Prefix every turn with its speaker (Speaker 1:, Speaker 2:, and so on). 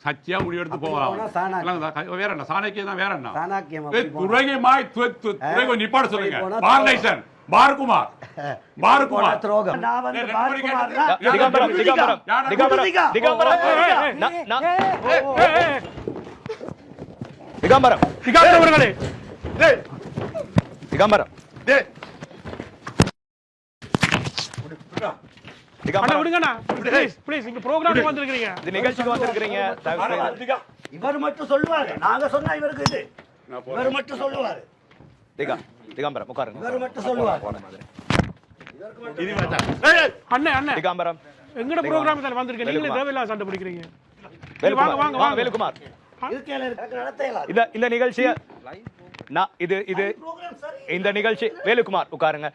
Speaker 1: சச்சியா முடிவெடுத்து போகலாம். வேற என்ன சாணக்கியம்? வேற என்ன துறையமாய் நிப்பாட சொல்லுங்க. பார்லேசன் பாரகுமார் பாரகுமார்
Speaker 2: திகம்பரம் அவர்களே, திகம்பரம் நிகழ்ச்சிக்கு வந்திருக்கிறீங்க.
Speaker 3: இவர் மட்டும் சொல்லுவாரு, நாங்க சொன்னா இவருக்கு இது. இவர் மட்டும் சொல்லுவாரு.
Speaker 2: திகம்பரம் உட்காருங்க.
Speaker 3: இவர் மட்டும் சொல்லுவாரு.
Speaker 2: திகம்பரம்
Speaker 4: எங்கட ப்ரோகிராம் வந்திருக்கீங்க, நீங்களே தேவையில்லாத சண்டை பிடிக்கிறீங்க.
Speaker 2: வேலுக்குமார் இந்த நிகழ்ச்சியை இந்த நிகழ்ச்சி வேலுக்குமார் உட்காருங்க.